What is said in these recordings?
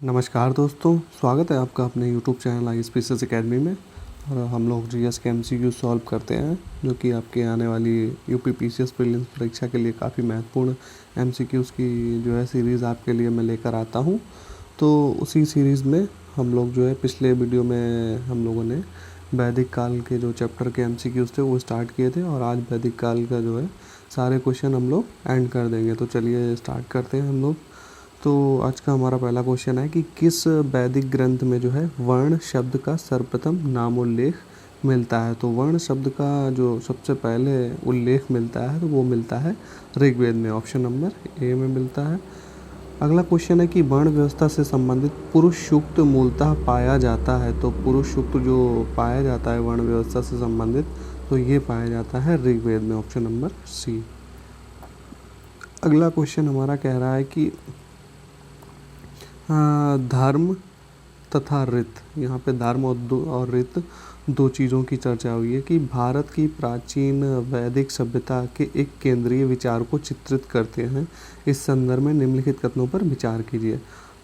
नमस्कार दोस्तों, स्वागत है आपका अपने यूट्यूब चैनल आई स्पेशल्स अकेडमी में। और हम लोग जीएस के एमसीक्यू सॉल्व करते हैं, जो कि आपके आने वाली यूपी पीसीएस प्रीलिम्स परीक्षा के लिए काफ़ी महत्वपूर्ण एमसीक्यूज़ की जो है सीरीज़ आपके लिए मैं लेकर आता हूं। तो उसी सीरीज़ में हम लोग जो है पिछले वीडियो में हम लोगों ने वैदिक काल के जो चैप्टर के एमसीक्यूज़ थे वो स्टार्ट किए थे, और आज वैदिक काल का जो है सारे क्वेश्चन हम लोग एंड कर देंगे। तो चलिए स्टार्ट करते हैं हम लोग। तो आज का हमारा पहला क्वेश्चन है कि किस वैदिक ग्रंथ में जो है वर्ण शब्द का सर्वप्रथम नामोल्लेख मिलता है। तो वर्ण शब्द का जो सबसे पहले उल्लेख मिलता है तो वो मिलता है ऋग्वेद में, ऑप्शन नंबर ए में मिलता है। अगला क्वेश्चन है कि वर्ण व्यवस्था से संबंधित पुरुष सूक्त मूलतः पाया जाता है। तो पुरुष सूक्त जो पाया जाता है वर्ण व्यवस्था से संबंधित, तो ये पाया जाता है ऋग्वेद में, ऑप्शन नंबर सी। अगला क्वेश्चन हमारा कह रहा है कि धर्म तथा रीत, यहाँ पे धर्म और रीत दो चीज़ों की चर्चा हुई है कि भारत की प्राचीन वैदिक सभ्यता के एक केंद्रीय विचार को चित्रित करते हैं। इस संदर्भ में निम्नलिखित कथनों पर विचार कीजिए।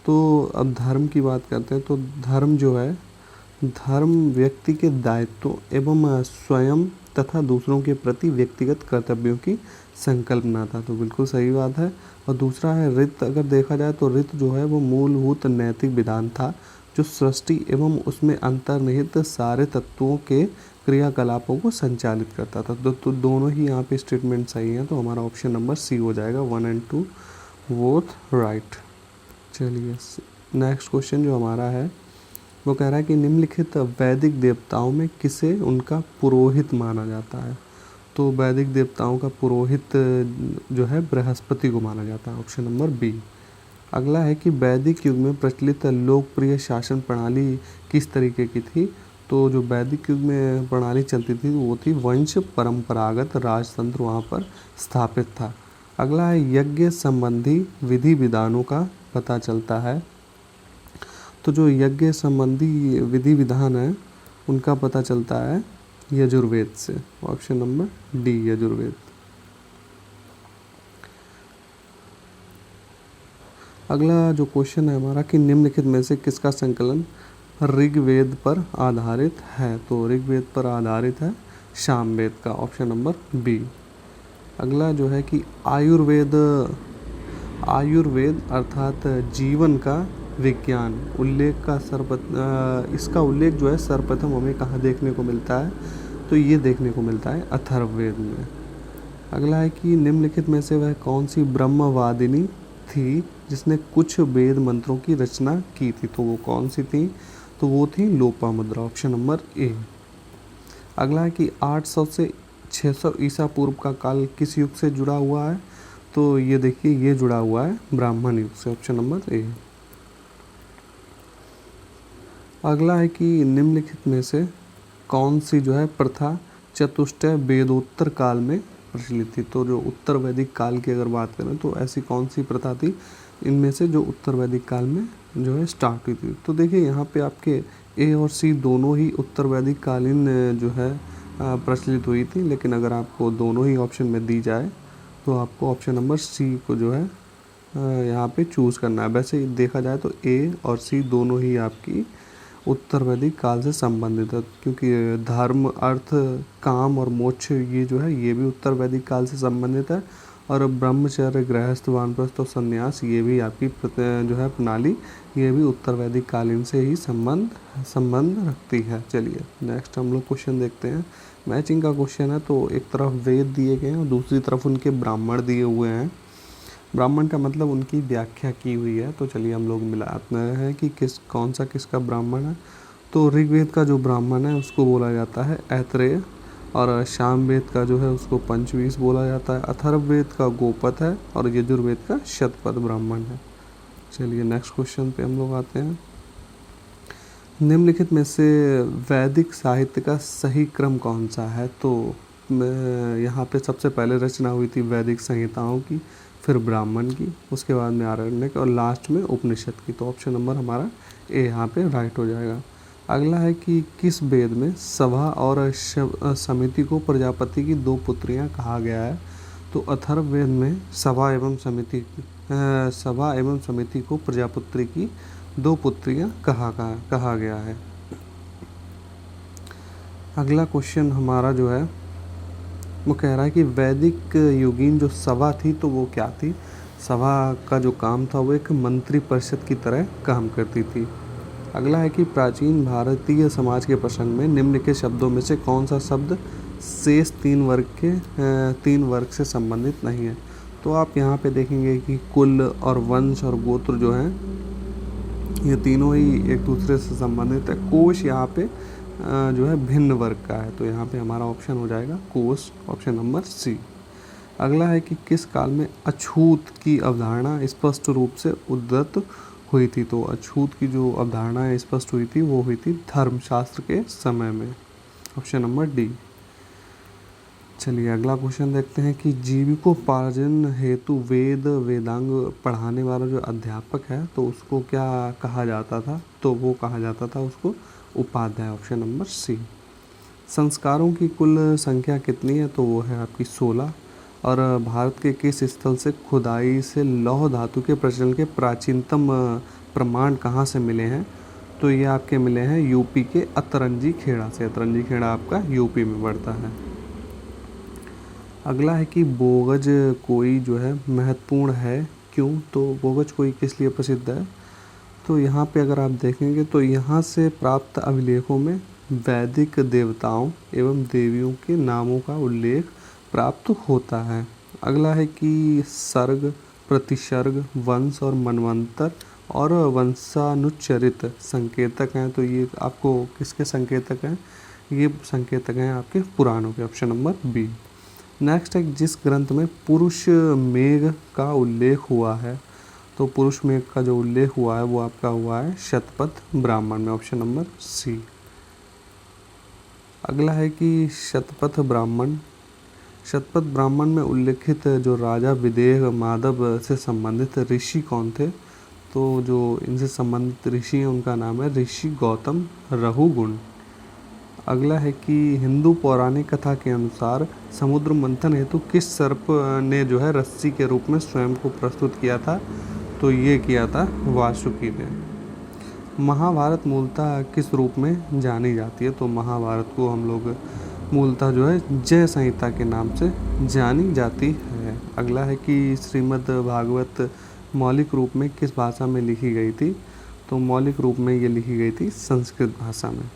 तो अब धर्म की बात करते हैं। तो धर्म जो है, धर्म व्यक्ति के दायित्वों एवं स्वयं तथा दूसरों के प्रति व्यक्तिगत कर्तव्यों की संकल्पना था। तो बिल्कुल सही बात है। और दूसरा है रीत। अगर देखा जाए तो रीत जो है वो मूलभूत नैतिक विधान था जो सृष्टि एवं उसमें अंतर्निहित सारे तत्वों के क्रियाकलापों को संचालित करता था। तो दोनों ही यहाँ पे स्टेटमेंट सही हैं। तो हमारा ऑप्शन नंबर सी हो जाएगा, 1 और 2 बोथ राइट। चलिए नेक्स्ट क्वेश्चन जो हमारा है वो कह रहा है कि निम्नलिखित वैदिक देवताओं में किसे उनका पुरोहित माना जाता है। तो वैदिक देवताओं का पुरोहित जो है बृहस्पति को माना जाता है, ऑप्शन नंबर बी। अगला है कि वैदिक युग में प्रचलित लोकप्रिय शासन प्रणाली किस तरीके की थी। तो जो वैदिक युग में प्रणाली चलती थी वो थी वंश परंपरागत राजतंत्र वहाँ पर स्थापित था। अगला है यज्ञ संबंधी विधि विधानों का पता चलता है। तो जो यज्ञ संबंधी विधि विधान है उनका पता चलता है यजुर्वेद से, ऑप्शन नंबर डी यजुर्वेद। अगला जो क्वेश्चन है हमारा कि निम्नलिखित में से किसका संकलन ऋग्वेद पर आधारित है। तो ऋग्वेद पर आधारित है सामवेद का, ऑप्शन नंबर बी। अगला जो है कि आयुर्वेद अर्थात जीवन का विज्ञान उल्लेख का इसका उल्लेख जो है सर्वप्रथम हमें कहाँ देखने को मिलता है। तो ये देखने को मिलता है अथर्ववेद में। अगला है कि निम्नलिखित में से वह कौन सी ब्रह्मवादिनी थी जिसने कुछ वेद मंत्रों की रचना की थी। तो वो कौन सी थी। तो वो थी लोपामुद्रा, ऑप्शन नंबर ए। अगला है कि 800 से 600 ईसा पूर्व का काल किस युग से जुड़ा हुआ है। तो ये देखिए ये जुड़ा हुआ है ब्राह्मण युग से, ऑप्शन नंबर ए। अगला है कि निम्नलिखित में से कौन सी जो है प्रथा चतुष्टय वेदोत्तर काल में प्रचलित थी। तो जो उत्तर वैदिक काल की अगर बात करें तो ऐसी कौन सी प्रथा थी इनमें से जो उत्तर वैदिक काल में जो है स्टार्ट हुई थी। तो देखिए यहाँ पे आपके ए और सी दोनों ही उत्तर वैदिक कालीन जो है प्रचलित हुई थी, लेकिन अगर आपको दोनों ही ऑप्शन में दी जाए तो आपको ऑप्शन नंबर सी को जो है यहाँ पे चूज़ करना है। वैसे देखा जाए तो ए और सी दोनों ही आपकी उत्तर वैदिक काल से संबंधित है, क्योंकि धर्म अर्थ काम और मोक्ष ये जो है ये भी उत्तर वैदिक काल से संबंधित है। और ब्रह्मचर्य गृहस्थ वानप्रस्थ और संन्यास ये भी आपकी जो है प्रणाली ये भी उत्तर वैदिक कालीन से ही संबंध रखती है। चलिए नेक्स्ट हम लोग क्वेश्चन देखते हैं। मैचिंग का क्वेश्चन है। तो एक तरफ वेद दिए गए हैं और दूसरी तरफ उनके ब्राह्मण दिए हुए हैं। ब्राह्मण का मतलब उनकी व्याख्या की हुई है। तो चलिए हम लोग मिलाते हैं कि कौन सा किसका ब्राह्मण है। तो ऋग्वेद का जो ब्राह्मण है उसको बोला जाता है ऐत्रेय, और सामवेद का जो है उसको पंचवीस बोला जाता है। अथर्ववेद का गोपथ है और यजुर्वेद का शतपथ ब्राह्मण है। चलिए नेक्स्ट क्वेश्चन पे हम लोग आते हैं। निम्नलिखित में से वैदिक साहित्य का सही क्रम कौन सा है। तो यहाँ पे सबसे पहले रचना हुई थी वैदिक संहिताओं की, फिर ब्राह्मण की, उसके बाद में आरण्यक और लास्ट में उपनिषद की। तो ऑप्शन नंबर हमारा ए यहाँ पे राइट हो जाएगा। अगला है कि किस वेद में सभा और समिति को प्रजापति की दो पुत्रियाँ कहा गया है। तो अथर्ववेद में सभा एवं समिति को प्रजापुत्री की दो पुत्रियां कहा गया है। अगला क्वेश्चन हमारा जो है वो कह रहा है कि वैदिक युगीन जो सभा थी तो वो क्या थी। सभा का जो काम था वो एक मंत्री परिषद की तरह काम करती थी। अगला है कि प्राचीन भारतीय समाज के प्रसंग में निम्नलिखित शब्दों में से कौन सा शब्द शेष तीन वर्ग से संबंधित नहीं है। तो आप यहाँ पे देखेंगे कि कुल और वंश और गोत्र जो हैं ये तीनों ही एक दूसरे से संबंधित है। कोश यहाँ पे जो है भिन्न वर्ग का है, तो यहाँ पे हमारा ऑप्शन हो जाएगा कोश, ऑप्शन नंबर सी। अगला है कि किस काल में अछूत की अवधारणा स्पष्ट रूप से उद्धृत हुई थी। तो अछूत की जो अवधारणा है स्पष्ट हुई थी वो हुई थी धर्मशास्त्र के समय में, ऑप्शन नंबर डी। चलिए अगला क्वेश्चन देखते हैं कि जीविकोपार्जन हेतु वेदांग पढ़ाने वाला जो अध्यापक है तो उसको क्या कहा जाता था। तो वो कहा जाता था उसको उपाध्याय, ऑप्शन नंबर सी। संस्कारों की कुल संख्या कितनी है। तो वो है आपकी 16। और भारत के किस स्थल से खुदाई से लौह धातु के प्रचलन के प्राचीनतम प्रमाण कहाँ से मिले हैं। तो ये आपके मिले हैं यूपी के अतरंजी खेड़ा से। अतरंजी खेड़ा आपका यूपी में पड़ता है। अगला है कि बोगज कोई जो है महत्वपूर्ण है क्यों। तो बोगज कोई किस लिए प्रसिद्ध है। तो यहाँ पे अगर आप देखेंगे तो यहाँ से प्राप्त अभिलेखों में वैदिक देवताओं एवं देवियों के नामों का उल्लेख प्राप्त होता है। अगला है कि सर्ग, प्रतिसर्ग, वंश और मनवंतर और वंशानुचरित संकेतक हैं। तो ये आपको किसके संकेतक हैं। ये संकेतक हैं आपके पुराणों के, ऑप्शन नंबर बी। नेक्स्ट है जिस ग्रंथ में पुरुष मेघ का उल्लेख हुआ है। तो पुरुष मेघ का जो उल्लेख हुआ है वो आपका हुआ है शतपथ ब्राह्मण में, ऑप्शन नंबर सी। अगला है कि शतपथ ब्राह्मण में उल्लेखित जो राजा विदेह माधव से संबंधित ऋषि कौन थे। तो जो इनसे संबंधित ऋषि हैं उनका नाम है ऋषि गौतम रहुगुण। अगला है कि हिंदू पौराणिक कथा के अनुसार समुद्र मंथन हेतु किस सर्प ने जो है रस्सी के रूप में स्वयं को प्रस्तुत किया था। तो ये किया था वासुकी ने। महाभारत मूलतः किस रूप में जानी जाती है। तो महाभारत को हम लोग मूलतः जो है जय संहिता के नाम से जानी जाती है। अगला है कि श्रीमद् भागवत मौलिक रूप में किस भाषा में लिखी गई थी। तो मौलिक रूप में ये लिखी गई थी संस्कृत भाषा में।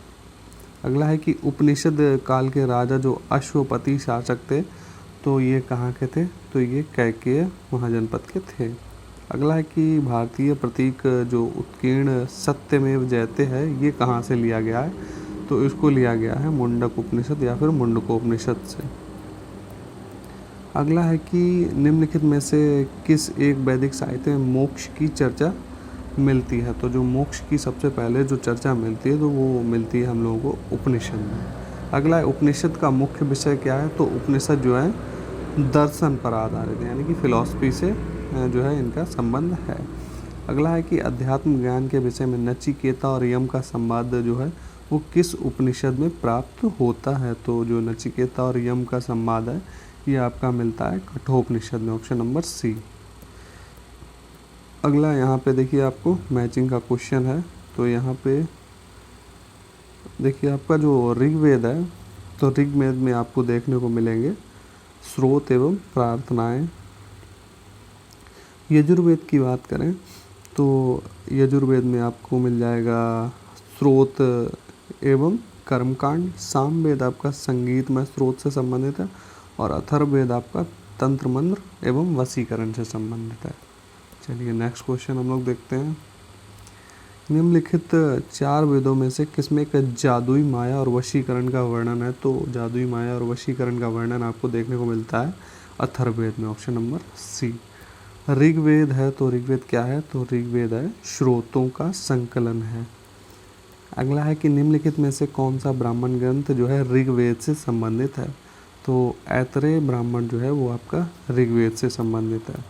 अगला है कि उपनिषद काल के राजा जो अश्वपति शासक थे तो ये कहाँ के थे। तो ये कैकेय महाजनपद के थे। अगला है कि भारतीय प्रतीक जो उत्कीर्ण सत्यमेव जयते है ये कहाँ से लिया गया है। तो इसको लिया गया है मुंडक उपनिषद या फिर मुंडकोपनिषद से। अगला है कि निम्नलिखित में से किस एक वैदिक साहित्य में मोक्ष की चर्चा मिलती है। तो जो मोक्ष की सबसे पहले जो चर्चा मिलती है तो वो मिलती है हम लोगों को उपनिषद में। अगला है उपनिषद का मुख्य विषय क्या है। तो उपनिषद जो है दर्शन पर आधारित है, यानी कि फिलॉसफी से जो है इनका संबंध है। अगला है कि अध्यात्म ज्ञान के विषय में नचिकेता और यम का संवाद जो है वो किस उपनिषद में प्राप्त होता है। तो जो नचिकेता और यम का संवाद है ये आपका मिलता है कठोपनिषद में, ऑप्शन नंबर सी। अगला यहाँ पे देखिए आपको मैचिंग का क्वेश्चन है। तो यहाँ पे देखिए आपका जो ऋग्वेद है तो ऋग्वेद में आपको देखने को मिलेंगे स्रोत एवं प्रार्थनाएं। यजुर्वेद की बात करें तो यजुर्वेद में आपको मिल जाएगा स्रोत एवं कर्मकांड। सामवेद आपका संगीतमय स्रोत से संबंधित है और अथर्ववेद आपका तंत्र मंत्र एवं वशीकरण से संबंधित है। चलिए नेक्स्ट क्वेश्चन हम लोग देखते हैं। निम्नलिखित 4 वेदों में से किसमें एक जादुई माया और वशीकरण का वर्णन है। तो जादुई माया और वशीकरण का वर्णन आपको देखने को मिलता है अथर्ववेद में, ऑप्शन नंबर सी। ऋग्वेद है तो ऋग्वेद क्या है। तो ऋग्वेद है श्रोतों का संकलन है। अगला है कि निम्नलिखित में से कौन सा ब्राह्मण ग्रंथ जो है ऋग्वेद से संबंधित है। तो ऐतरेय ब्राह्मण जो है वो आपका ऋग्वेद से संबंधित है।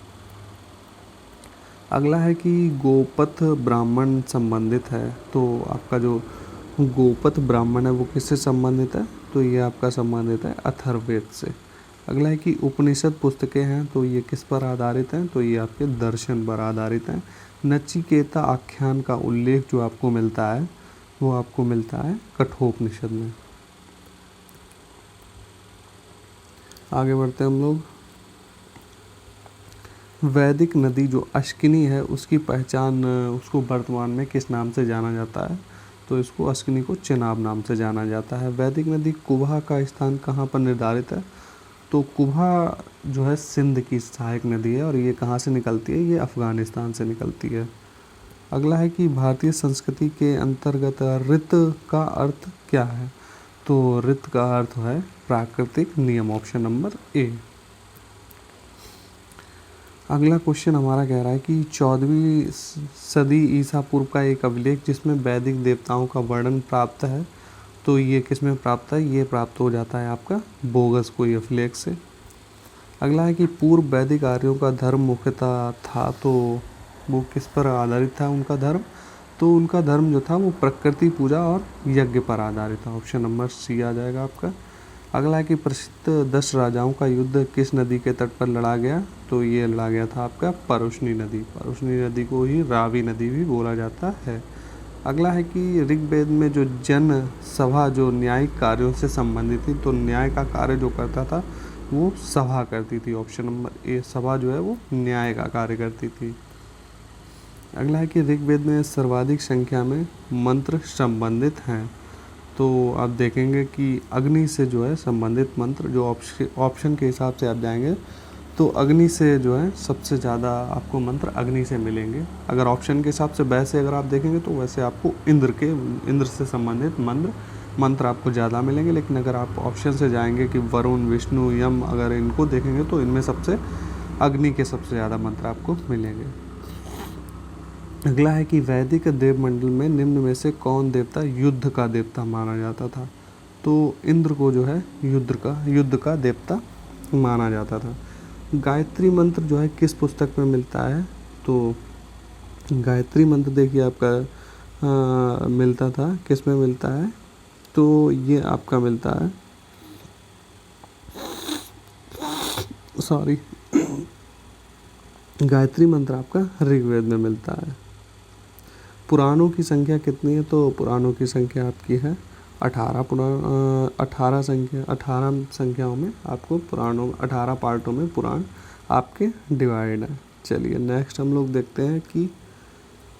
अगला है कि गोपथ ब्राह्मण संबंधित है। तो आपका जो गोपथ ब्राह्मण है वो किससे संबंधित है। तो ये आपका संबंधित है अथर्ववेद से। अगला है कि उपनिषद पुस्तकें हैं तो ये किस पर आधारित हैं। तो ये आपके दर्शन पर आधारित हैं। नचिकेता आख्यान का उल्लेख जो आपको मिलता है वो आपको मिलता है कठोपनिषद में। आगे बढ़ते हैं हम लोग। वैदिक नदी जो अश्किनी है उसकी पहचान उसको वर्तमान में किस नाम से जाना जाता है? तो इसको अश्किनी को चेनाब नाम से जाना जाता है। वैदिक नदी कुबा का स्थान कहाँ पर निर्धारित है? तो कुबा जो है सिंध की सहायक नदी है और ये कहाँ से निकलती है? ये अफ़गानिस्तान से निकलती है। अगला है कि भारतीय संस्कृति के अंतर्गत ऋत का अर्थ क्या है? तो ऋत का अर्थ है प्राकृतिक नियम, ऑप्शन नंबर ए। अगला क्वेश्चन हमारा कह रहा है कि 14वीं सदी ईसा पूर्व का एक अभिलेख जिसमें वैदिक देवताओं का वर्णन प्राप्त है, तो ये किस में प्राप्त है? ये प्राप्त हो जाता है आपका बोगस कोई अभिलेख से। अगला है कि पूर्व वैदिक आर्यों का धर्म मुख्यतः था, तो वो किस पर आधारित था उनका धर्म? तो उनका धर्म जो था वो प्रकृति पूजा और यज्ञ पर आधारित था, ऑप्शन नंबर सी आ जाएगा आपका। अगला है कि प्रसिद्ध 10 राजाओं का युद्ध किस नदी के तट पर लड़ा गया? तो ये लड़ा गया था आपका परुष्णी नदी। परुष्णी नदी को ही रावी नदी भी बोला जाता है। अगला है कि ऋग्वेद में जो जन सभा जो न्यायिक कार्यों से संबंधित थी, तो न्याय का कार्य जो करता था वो सभा करती थी, ऑप्शन नंबर ए। सभा जो है वो न्याय का कार्य करती थी। अगला है कि ऋग्वेद में सर्वाधिक संख्या में मंत्र संबंधित हैं, तो आप देखेंगे कि अग्नि से जो है संबंधित मंत्र जो ऑप्शन के हिसाब से आप जाएंगे तो अग्नि से जो है सबसे ज़्यादा आपको मंत्र अग्नि से मिलेंगे। अगर ऑप्शन के हिसाब से वैसे अगर आप देखेंगे तो वैसे आपको इंद्र से संबंधित मंत्र आपको ज़्यादा मिलेंगे। लेकिन अगर आप ऑप्शन से जाएंगे कि वरुण, विष्णु, यम, अगर इनको देखेंगे तो इनमें सबसे अग्नि के सबसे ज़्यादा मंत्र आपको मिलेंगे। अगला है कि वैदिक देवमंडल में निम्न में से कौन देवता युद्ध का देवता माना जाता था? तो इंद्र को जो है युद्ध का देवता माना जाता था। गायत्री मंत्र जो है किस पुस्तक में मिलता है? तो गायत्री मंत्र देखिए आपका मिलता था, किस में मिलता है? तो ये आपका मिलता है, सॉरी, गायत्री मंत्र आपका ऋग्वेद में मिलता है। पुराणों की संख्या कितनी है? तो पुराणों की संख्या आपकी है 18 संख्याओं में आपको पुराणों 18 पार्टों में पुराण आपके डिवाइड है। चलिए नेक्स्ट हम लोग देखते हैं कि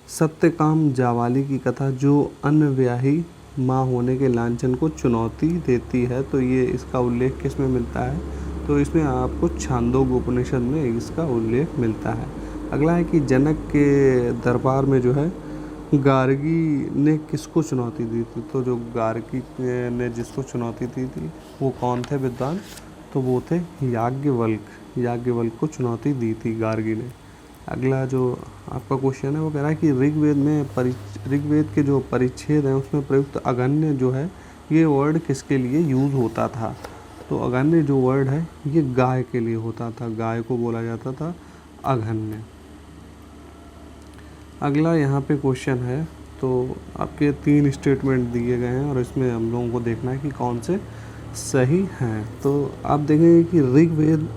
सत्यकाम जावाली की कथा जो अनव्याही माँ होने के लांछन को चुनौती देती है, तो ये इसका उल्लेख किस में मिलता है? तो इसमें आपको छांदोग्य उपनिषद में इसका उल्लेख मिलता है। अगला है कि जनक के दरबार में जो है गार्गी ने किसको चुनौती दी थी? तो जो गार्गी ने जिसको चुनौती दी थी वो कौन थे विद्वान? तो वो थे याज्ञवल्क्य को चुनौती दी थी गार्गी ने। अगला जो आपका क्वेश्चन है वो कह रहा है कि ऋग्वेद के जो परिच्छेद हैं उसमें प्रयुक्त अगन्य जो है ये वर्ड किसके लिए यूज़ होता था? तो अगन्य जो वर्ड है ये गाय के लिए होता था, गाय को बोला जाता था अगन्य। अगला यहाँ पे क्वेश्चन है, तो आपके 3 स्टेटमेंट दिए गए हैं और इसमें हम लोगों को देखना है कि कौन से सही हैं। तो आप देखेंगे कि ऋग्वेद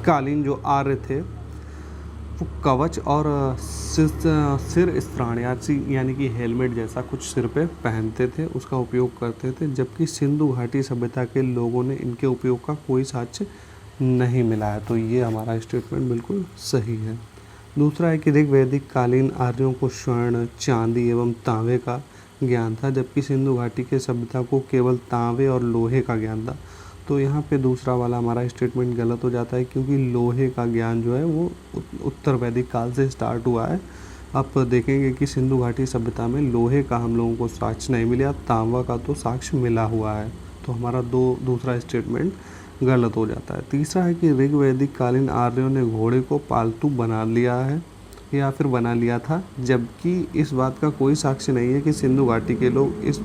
कालीन जो आर्य थे वो कवच और सिर स्त्राण यानी कि हेलमेट जैसा कुछ सिर पे पहनते थे, उसका उपयोग करते थे, जबकि सिंधु घाटी सभ्यता के लोगों ने इनके उपयोग का कोई साक्ष्य नहीं मिला है। तो ये हमारा स्टेटमेंट बिल्कुल सही है। दूसरा है कि ऋग्वैदिक कालीन आर्यों को स्वर्ण, चांदी एवं तांबे का ज्ञान था, जबकि सिंधु घाटी के सभ्यता को केवल तांबे और लोहे का ज्ञान था। तो यहाँ पे दूसरा वाला हमारा स्टेटमेंट गलत हो जाता है, क्योंकि लोहे का ज्ञान जो है वो उत्तर वैदिक काल से स्टार्ट हुआ है। आप देखेंगे कि सिंधु घाटी सभ्यता में लोहे का हम लोगों को साक्ष्य नहीं मिला, तांबा का तो साक्ष्य मिला हुआ है। तो हमारा दूसरा स्टेटमेंट गलत हो जाता है। तीसरा है कि ऋग्वैदिक कालीन आर्यों ने घोड़े को पालतू बना लिया है या फिर बना लिया था, जबकि इस बात का कोई साक्ष्य नहीं है कि सिंधु घाटी के लोग इस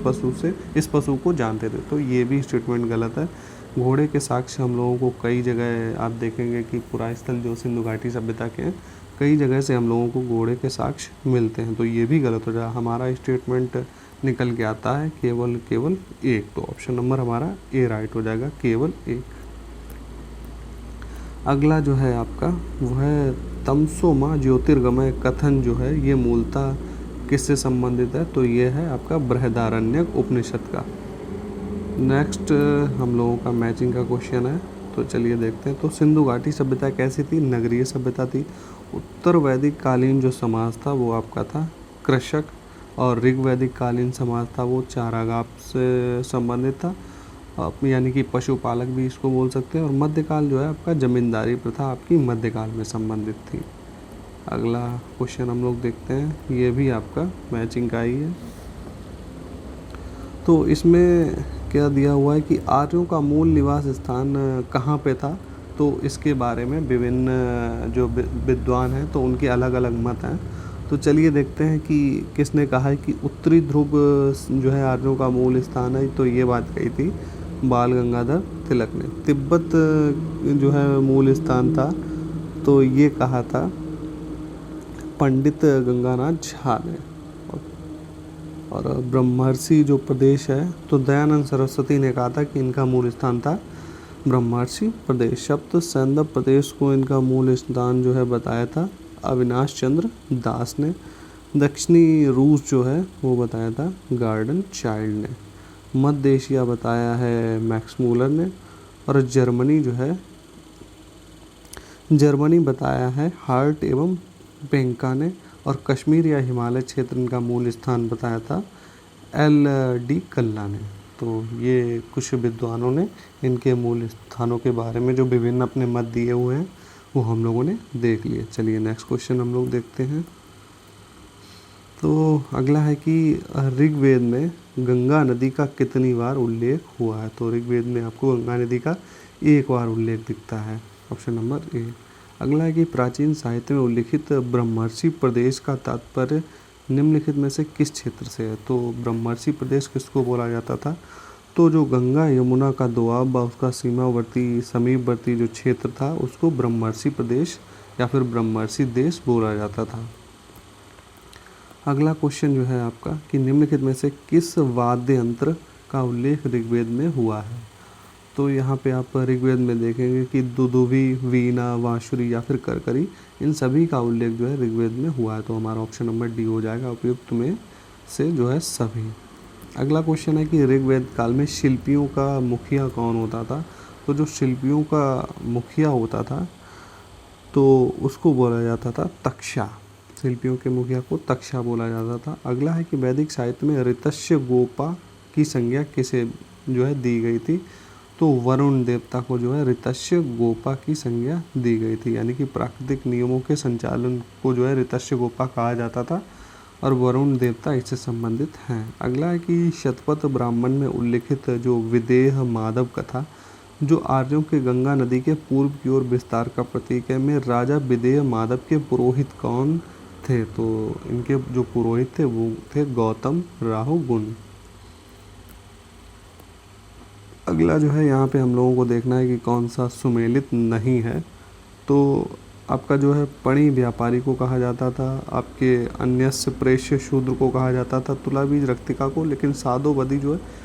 पशु को जानते थे। तो ये भी स्टेटमेंट गलत है। घोड़े के साक्ष्य हम लोगों को कई जगह आप देखेंगे कि पुरास्थल जो सिंधु घाटी सभ्यता के हैं कई जगह से हम लोगों को घोड़े के साक्ष्य मिलते हैं। तो ये भी गलत हो जाए। हमारा स्टेटमेंट निकल के आता है केवल एक। तो ऑप्शन नंबर हमारा ए राइट हो जाएगा, केवल एक। अगला जो है आपका वो है तमसो मां ज्योतिर्गमय कथन जो है ये मूलतः किससे संबंधित है? तो ये है आपका बृहदारण्यक उपनिषद का। नेक्स्ट हम लोगों का मैचिंग का क्वेश्चन है, तो चलिए देखते हैं। तो सिंधु घाटी सभ्यता कैसी थी? नगरीय सभ्यता थी। उत्तर वैदिक कालीन जो समाज था वो आपका था कृषक, और ऋग्वैदिक कालीन समाज था वो चारागाह से संबंधित था, यानी कि पशुपालक भी इसको बोल सकते हैं। और मध्यकाल जो है आपका जमींदारी प्रथा आपकी मध्यकाल में संबंधित थी। अगला क्वेश्चन हम लोग देखते हैं, ये भी आपका मैचिंग का ही है। तो इसमें क्या दिया हुआ है कि आर्यों का मूल निवास स्थान कहाँ पे था? तो इसके बारे में विभिन्न जो विद्वान हैं तो उनके अलग अलग मत हैं। तो चलिए देखते हैं कि किसने कहा है कि उत्तरी ध्रुव जो है आर्यों का मूल स्थान है। तो ये बात कही थी बाल गंगाधर तिलक ने। तिब्बत जो है मूल स्थान था, तो ये कहा था पंडित गंगानाथ झा ने। और ब्रह्मर्षि जो प्रदेश है तो दयानंद सरस्वती ने कहा था कि इनका मूल स्थान था ब्रह्मर्षि प्रदेश। सप्त सैंधव प्रदेश को इनका मूल स्थान जो है बताया था अविनाश चंद्र दास ने। दक्षिणी रूस जो है वो बताया था गार्डन चाइल्ड ने। मध्य एशिया बताया है मैक्स मूलर ने। और जर्मनी बताया है हार्ट एवं बेंका ने। और कश्मीर या हिमालय क्षेत्र इनका मूल स्थान बताया था LD कल्ला ने। तो ये कुछ विद्वानों ने इनके मूल स्थानों के बारे में जो विभिन्न अपने मत दिए हुए हैं वो हम लोगों ने देख लिए। चलिए नेक्स्ट क्वेश्चन हम लोग देखते हैं। तो अगला है कि ऋग्वेद में गंगा नदी का कितनी बार उल्लेख हुआ है? तो ऋग्वेद में आपको गंगा नदी का एक बार उल्लेख दिखता है, ऑप्शन नंबर ए। अगला है कि प्राचीन साहित्य में उल्लिखित ब्रह्मर्षि प्रदेश का तात्पर्य निम्नलिखित में से किस क्षेत्र से है? तो ब्रह्मर्षि प्रदेश किसको बोला जाता था? तो जो गंगा यमुना का दोआब उसका सीमावर्ती समीपवर्ती जो क्षेत्र था उसको ब्रह्मर्षि प्रदेश या फिर ब्रह्मर्षि देश बोला जाता था। अगला क्वेश्चन जो है आपका कि निम्नलिखित में से किस वाद्य यंत्र का उल्लेख ऋग्वेद में हुआ है? तो यहाँ पे आप ऋग्वेद में देखेंगे कि दुदुभी, वीणा, बांसुरी या फिर करकरी, इन सभी का उल्लेख जो है ऋग्वेद में हुआ है। तो हमारा ऑप्शन नंबर डी हो जाएगा, उपयुक्त में से जो है सभी। अगला क्वेश्चन है कि ऋग्वेद काल में शिल्पियों का मुखिया कौन होता था? तो जो शिल्पियों का मुखिया होता था तो उसको बोला जाता था तक्षा। शिल्पियों के मुखिया को तक्षा बोला जाता था। अगला है कि वैदिक साहित्य में ऋतस्य गोपा की संज्ञा किसे जो है दी गई थी? तो वरुण देवता को जो है ऋतस्य गोपा की संज्ञा दी गई थी, यानी कि प्राकृतिक नियमों के संचालन को जो है ऋतस्य गोपा कहा जाता था और वरुण देवता इससे संबंधित हैं। अगला है कि शतपथ ब्राह्मण में उल्लिखित जो विदेह माधव कथा जो आर्यों के गंगा नदी के पूर्व की ओर विस्तार का प्रतीक है, में राजा विदेह माधव के पुरोहित कौन थे? तो इनके जो पुरोहित थे वो थे गौतम राहु गुण। अगला जो है यहाँ पे हम लोगों को देखना है कि कौन सा सुमेलित नहीं है। तो आपका जो है पणि व्यापारी को कहा जाता था, आपके अन्यस्य प्रेष्य शूद्र को कहा जाता था, तुलाबीज रक्तिका को, लेकिन साधोवदी जो है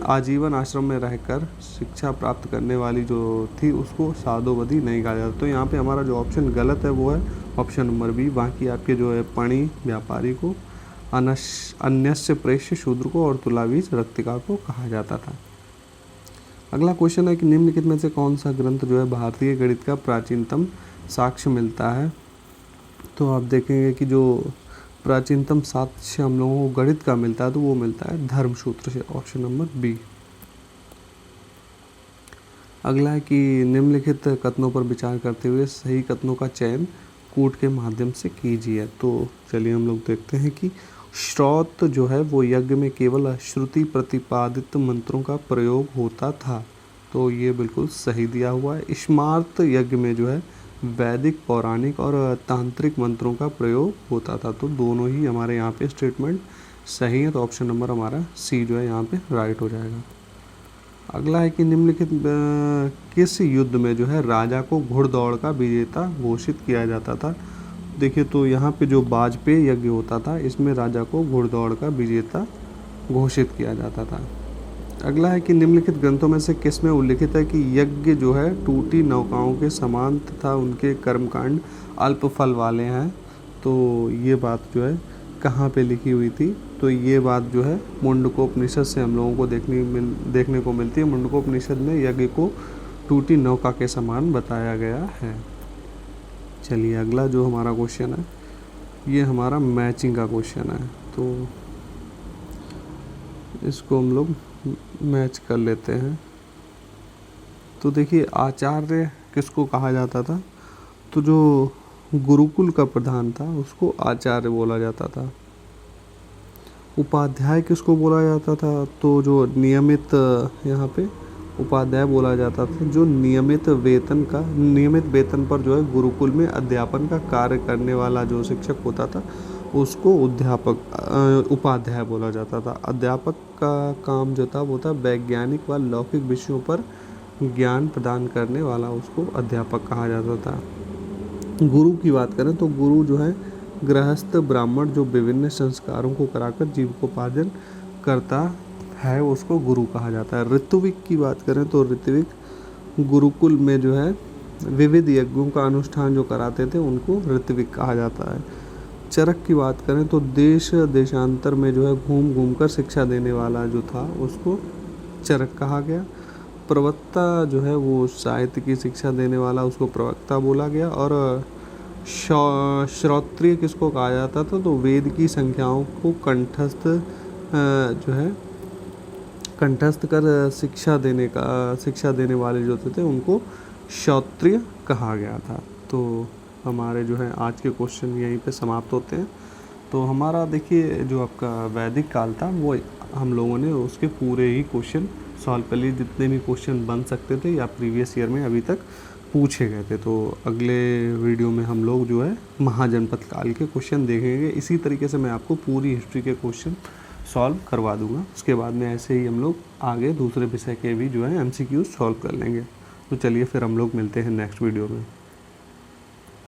आजीवन आश्रम में रहकर शिक्षा प्राप्त करने वाली जो थी उसको साधोवदी नहीं कहा जाता। तो यहाँ पे हमारा जो ऑप्शन गलत है वो है ऑप्शन नंबर बी। बाकी आपके जो है पणि व्यापारी को, अन्यस्य प्रेष्य शूद्र को और तुलाबीज रक्तिका को कहा जाता था। अगला क्वेश्चन है कि निम्नलिखित में से कौन सा ग्रंथ जो है भारतीय गणित का प्राचीनतम साक्ष्य मिलता है? तो आप देखेंगे कि जो प्राचीनतम साक्ष्य हम लोगों को गणित का मिलता है तो वो मिलता है धर्मसूत्र से, ऑप्शन नंबर बी। अगला है कि निम्नलिखित कथनों पर विचार करते हुए सही कथनों का चयन कूट के माध्यम से कीजिए। तो चलिए हम लोग देखते हैं कि श्रौत जो है वो यज्ञ में केवल श्रुति प्रतिपादित मंत्रों का प्रयोग होता था, तो ये बिल्कुल सही दिया हुआ है। स्मार्त यज्ञ में जो है वैदिक, पौराणिक और तांत्रिक मंत्रों का प्रयोग होता था, तो दोनों ही हमारे यहाँ पे स्टेटमेंट सही है। तो ऑप्शन नंबर हमारा सी जो है यहाँ पे राइट हो जाएगा। अगला है कि निम्नलिखित किस युद्ध में जो है राजा को घुड़दौड़ का विजेता घोषित किया जाता था? देखिए तो यहाँ पे जो वाजपेयी यज्ञ होता था इसमें राजा को घुड़दौड़ का विजेता घोषित किया जाता था। अगला है कि निम्नलिखित ग्रंथों में से किसमें उल्लिखित है कि यज्ञ जो है टूटी नौकाओं के समान तथा उनके कर्मकांड अल्प फल वाले हैं। तो ये बात जो है कहाँ पे लिखी हुई थी? तो ये बात जो है मुंडकोपनिषद से हम लोगों को देखने को मिलती है। मुंडकोपनिषद में यज्ञ को टूटी नौका के समान बताया गया है। चलिए अगला जो हमारा क्वेश्चन है ये हमारा मैचिंग का क्वेश्चन है, तो इसको हम लोग मैच कर लेते हैं। तो देखिए आचार्य किसको कहा जाता था? तो जो गुरुकुल का प्रधान था उसको आचार्य बोला जाता था। उपाध्याय किसको बोला जाता था? तो जो नियमित यहाँ पे उपाध्याय बोला जाता था जो नियमित वेतन पर जो है गुरुकुल में अध्यापन का कार्य करने वाला जो शिक्षक होता था उसको उपाध्याय बोला जाता था। अध्यापक का काम जो था वो था वैज्ञानिक व लौकिक विषयों पर ज्ञान प्रदान करने वाला, उसको अध्यापक कहा जाता था। गुरु की बात करें तो गुरु जो है गृहस्थ ब्राह्मण जो विभिन्न संस्कारों को कराकर जीविकोपार्जन करता है उसको गुरु कहा जाता है। ऋत्विक की बात करें तो ऋत्विक गुरुकुल में जो है विविध यज्ञों का अनुष्ठान जो कराते थे उनको ऋत्विक कहा जाता है। चरक की बात करें तो देश देशांतर में जो है घूम घूम कर शिक्षा देने वाला जो था उसको चरक कहा गया। प्रवक्ता जो है वो साहित्य की शिक्षा देने वाला उसको प्रवक्ता बोला गया। और श्रोत्रिय किसको कहा जाता था? तो वेद की संख्याओं को कंठस्थ कर शिक्षा देने वाले जो थे उनको श्रोत्रिय कहा गया था। तो हमारे जो है आज के क्वेश्चन यहीं पे समाप्त होते हैं। तो हमारा देखिए जो आपका वैदिक काल था वो हम लोगों ने उसके पूरे ही क्वेश्चन सॉल्व कर लिए, जितने भी क्वेश्चन बन सकते थे या प्रीवियस ईयर में अभी तक पूछे गए थे। तो अगले वीडियो में हम लोग जो है महाजनपद काल के क्वेश्चन देखेंगे। इसी तरीके से मैं आपको पूरी हिस्ट्री के क्वेश्चन सॉल्व करवा दूंगा। उसके बाद में ऐसे ही हम लोग आगे दूसरे विषय के भी जो है MCQ सॉल्व कर लेंगे। तो चलिए फिर हम लोग मिलते हैं नेक्स्ट वीडियो में।